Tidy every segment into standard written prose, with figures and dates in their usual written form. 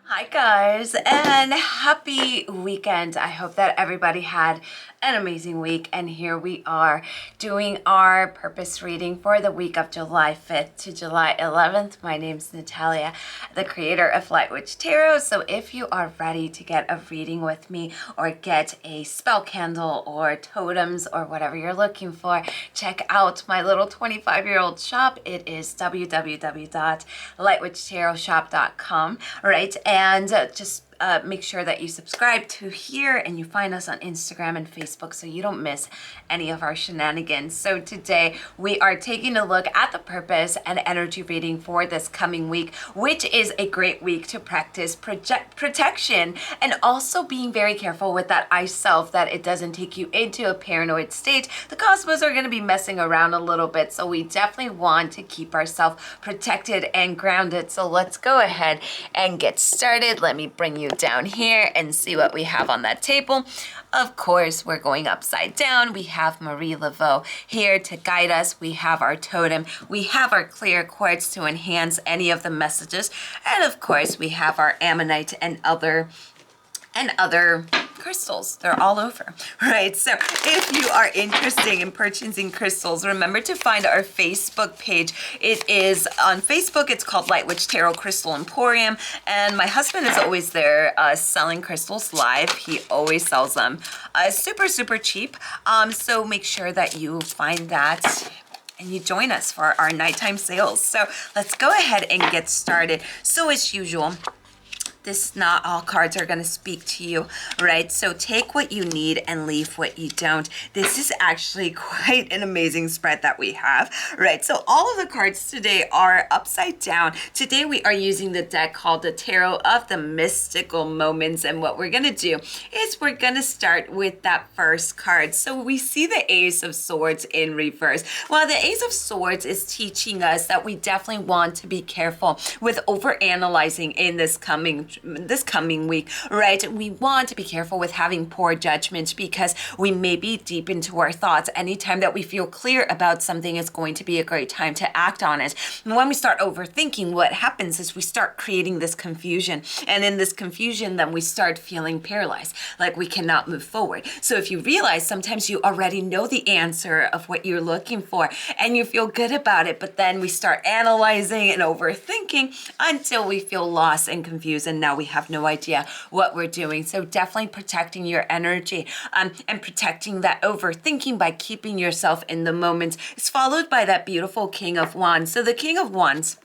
Hi guys, and happy weekend. I hope that everybody had an amazing week, and here we are doing our purpose reading for the week of July 5th to July 11th. My name's Natalia, the creator of Light Witch Tarot. So if you are ready to get a reading with me or get a spell candle or totems or whatever you're looking for, check out my little 25-year-old shop. It is www.lightwitchtarotshop.com, right? And just make sure that you subscribe to here and you find us on Instagram and Facebook so you don't miss any of our shenanigans. So today we are taking a look at the purpose and energy reading for this coming week, which is a great week to practice protection and also being very careful with that I self, that it doesn't take you into a paranoid state. The cosmos are going to be messing around a little bit, so we definitely want to keep ourselves protected and grounded. So let's go ahead and get started. Let me bring you down here and see what we have on that table. Of course, we're going upside down. We have Marie Laveau here to guide us. We have our totem. We have our clear quartz to enhance any of the messages. And of course, we have our ammonite and other crystals. They're all over, right? So if you are interested in purchasing crystals, remember to find our Facebook page. It is on Facebook. It's called Light Witch Tarot Crystal Emporium. And my husband is always there selling crystals live. He always sells them super, super cheap. So make sure that you find that and you join us for our nighttime sales. So let's go ahead and get started. So as usual, not all cards are going to speak to you, right? So take what you need and leave what you don't. This is actually quite an amazing spread that we have, right? So all of the cards today are upside down. Today we are using the deck called the Tarot of the Mystical Moments. And what we're going to do is we're going to start with that first card. So we see the Ace of Swords in reverse. Well, the Ace of Swords is teaching us that we definitely want to be careful with overanalyzing in this coming week, right? We want to be careful with having poor judgment because we may be deep into our thoughts. Anytime that we feel clear about something, is going to be a great time to act on it. And when we start overthinking, what happens is we start creating this confusion. And in this confusion, then we start feeling paralyzed, like we cannot move forward. So if you realize sometimes you already know the answer of what you're looking for and you feel good about it, but then we start analyzing and overthinking until we feel lost and confused, and now we have no idea what we're doing. So definitely protecting your energy and protecting that overthinking by keeping yourself in the moment is followed by that beautiful King of Wands. So the King of Wands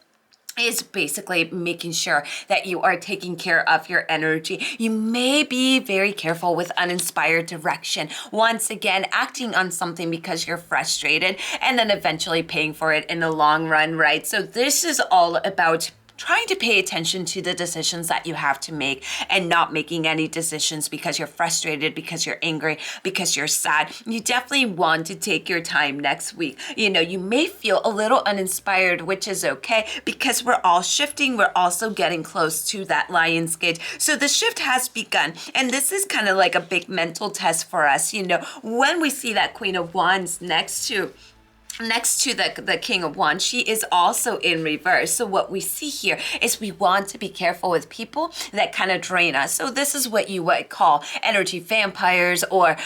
is basically making sure that you are taking care of your energy. You may be very careful with uninspired direction. Once again, acting on something because you're frustrated and then eventually paying for it in the long run, right? So this is all about trying to pay attention to the decisions that you have to make and not making any decisions because you're frustrated, because you're angry, because you're sad. You definitely want to take your time next week. You know, you may feel a little uninspired, which is okay because we're all shifting. We're also getting close to that Lion's Gate. So the shift has begun. And this is kind of like a big mental test for us. You know, when we see that Queen of Wands next to the King of Wands, she is also in reverse. So what we see here is we want to be careful with people that kind of drain us. So this is what you would call energy vampires or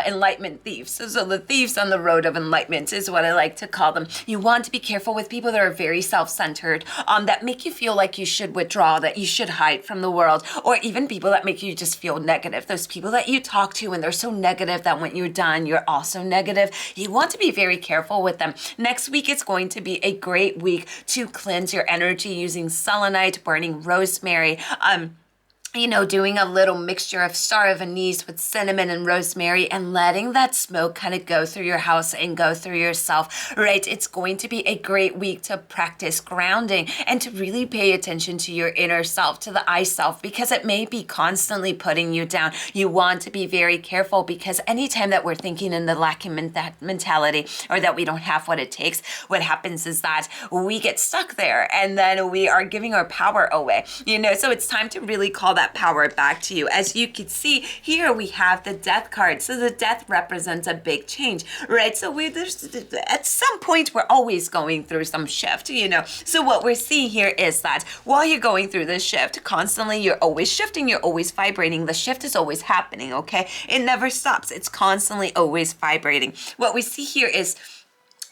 enlightenment thieves. So the thieves on the road of enlightenment is what I like to call them. You want to be careful with people that are very self-centered, that make you feel like you should withdraw, that you should hide from the world, or even people that make you just feel negative. Those people that you talk to and they're so negative that when you're done, you're also negative. You want to be very careful with them. Next week is going to be a great week to cleanse your energy using selenite, burning rosemary, doing a little mixture of star of anise with cinnamon and rosemary and letting that smoke kind of go through your house and go through yourself, right? It's going to be a great week to practice grounding and to really pay attention to your inner self, to the I self, because it may be constantly putting you down. You want to be very careful because anytime that we're thinking in the lacking mentality or that we don't have what it takes, what happens is that we get stuck there and then we are giving our power away, so it's time to really call that that power back to you. As you can see here, we have the death card. So the death represents a big change, right? So there's at some point we're always going through some shift, you know. So what we're seeing here is that while you're going through this shift, constantly you're always shifting, you're always vibrating. The shift is always happening, okay? It never stops. It's constantly always vibrating. What we see here is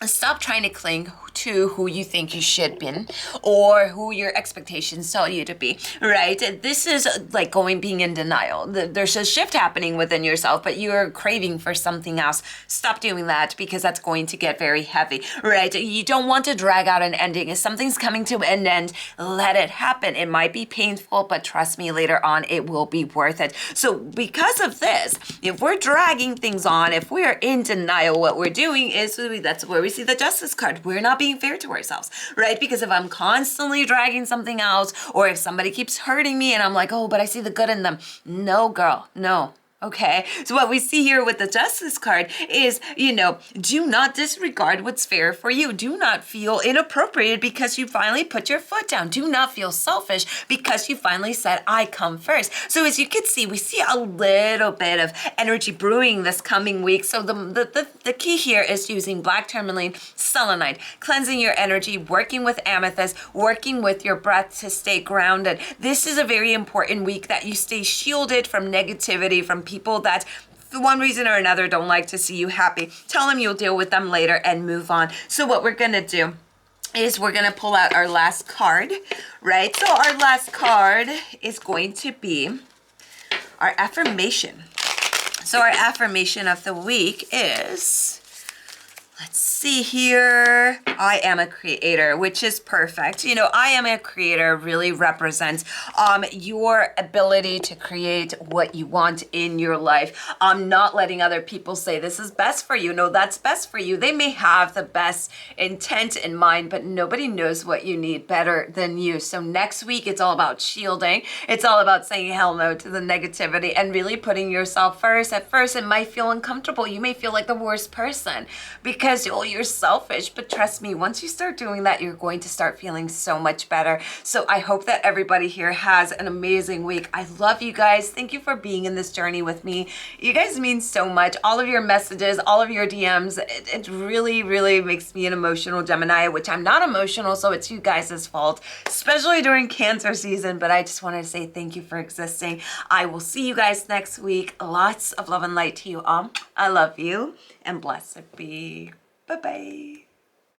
stop trying to cling to who you think you should be or who your expectations tell you to be, right? This is like being in denial. There's a shift happening within yourself, but you're craving for something else. Stop doing that because that's going to get very heavy, right? You don't want to drag out an ending. If something's coming to an end, let it happen. It might be painful, but trust me, later on, it will be worth it. So because of this, if we're dragging things on, if we are in denial, what we're doing is that's where we see the Justice card. We're not being fair to ourselves, right? Because if I'm constantly dragging something out, or if somebody keeps hurting me and I'm like, oh, but I see the good in them. No, girl, no. Okay, so what we see here with the Justice card is, you know, do not disregard what's fair for you. Do not feel inappropriate because you finally put your foot down. Do not feel selfish because you finally said, I come first. So as you can see, we see a little bit of energy brewing this coming week. So the key here is using black tourmaline, selenite, cleansing your energy, working with amethyst, working with your breath to stay grounded. This is a very important week that you stay shielded from negativity, from people that for one reason or another don't like to see you happy. Tell them you'll deal with them later and move on. So what we're gonna do is we're gonna pull out our last card, right? So our last card is going to be our affirmation. So our affirmation of the week is, let's see here, I am a creator, which is perfect. You know, I am a creator really represents your ability to create what you want in your life. Not letting other people say this is best for you. No, that's best for you. They may have the best intent in mind, but nobody knows what you need better than you. So next week, it's all about shielding. It's all about saying hell no to the negativity and really putting yourself first. At first, it might feel uncomfortable. You may feel like the worst person because you're selfish, but trust me, once you start doing that, you're going to start feeling so much better. So I hope that everybody here has an amazing week. I love you guys. Thank you for being in this journey with me. You guys mean so much. All of your messages, all of your DMs, it really, really makes me an emotional Gemini, which I'm not emotional, so it's you guys' fault, especially during Cancer season. But I just wanted to say thank you for existing. I will see you guys next week. Lots of love and light to you all. I love you and blessed be. Bye-bye.